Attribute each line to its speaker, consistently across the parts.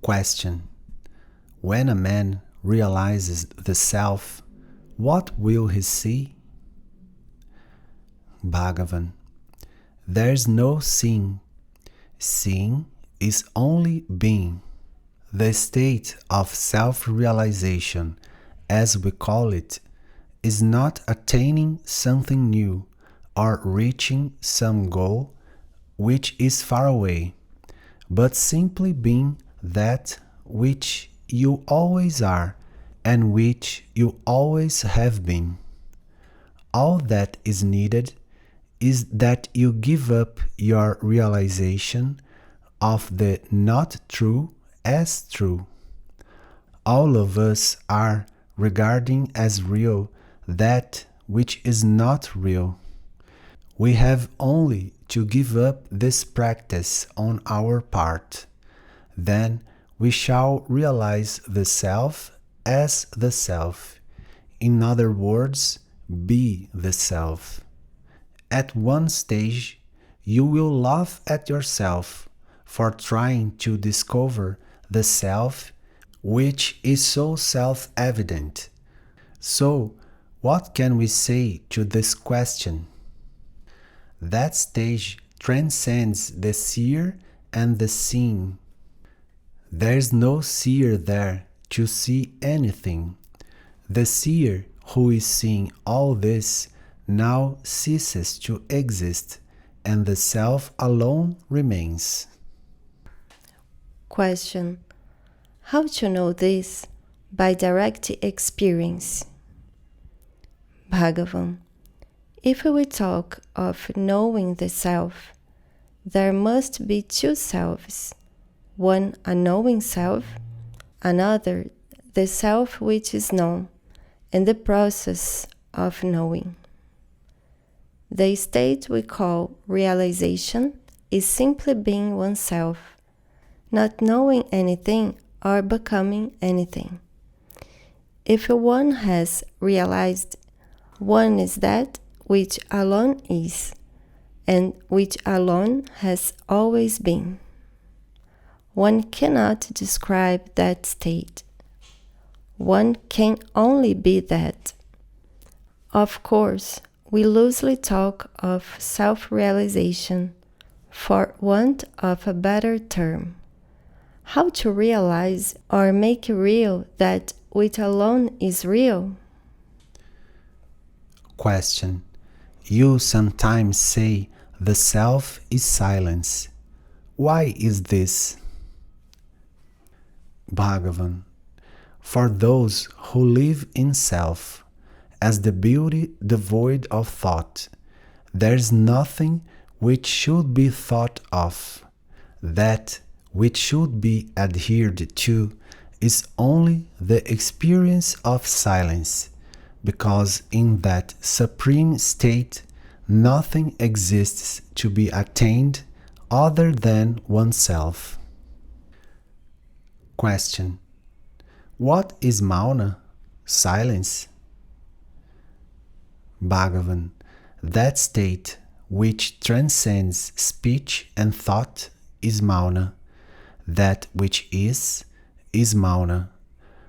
Speaker 1: Question: when a man realizes the self, what will he see? Bhagavan: there's no seeing. Seeing is only being. The state of self-realization, as we call it, is not attaining something new or reaching some goal which is far away, but simply being that which you always are and which you always have been. All that is needed is that you give up your realization of the not true as true. All of us are regarding as real that which is not real. We have only to give up this practice on our part. Then we shall realize the self as the self. In other words, be the self. At one stage, you will laugh at yourself for trying to discover the self which is so self-evident. So, what can we say to this question? That stage transcends the seer and the seen. There's no seer there to see anything. The seer who is seeing all this now ceases to exist, and the self alone remains.
Speaker 2: Question: how to know this? By direct experience. Bhagavan: if we talk of knowing the self, there must be two selves, one a knowing self, another the self which is known, in the process of knowing. The state we call realization is simply being oneself, not knowing anything or becoming anything. If one has realized, one is that which alone is, and which alone has always been. One cannot describe that state. One can only be that. Of course, we loosely talk of self-realization, for want of a better term. How to realize or make real that which alone is real?
Speaker 1: Question: you sometimes say the self is silence. Why is this? Bhagavan: for those who live in self, as the beauty devoid of thought, there's nothing which should be thought of. That which should be adhered to is only the experience of silence, because in that supreme state nothing exists to be attained other than oneself. Question: what is Mauna? Silence? Bhagavan: that state which transcends speech and thought is Mauna. That which is Mauna.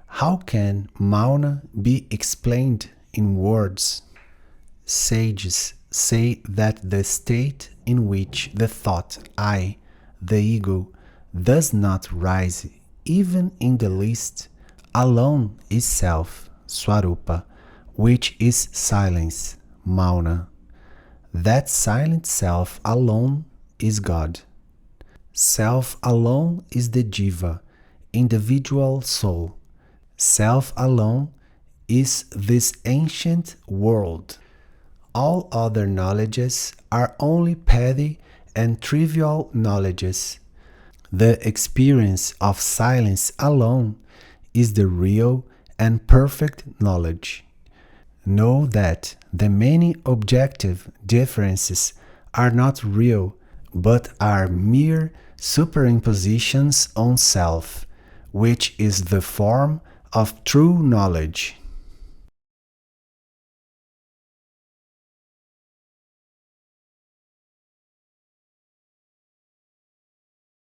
Speaker 1: How can Mauna be explained in words? Sages say that the state in which the thought I, the ego, does not rise even in the least, alone is self, svarūpa, which is silence, Mauna. That silent self alone is God. Self alone is the jiva, individual soul. Self alone is this ancient world. All other knowledges are only petty and trivial knowledges. The experience of silence alone is the real and perfect knowledge. Know that the many objective differences are not real, but are mere superimpositions on self, which is the form of true knowledge.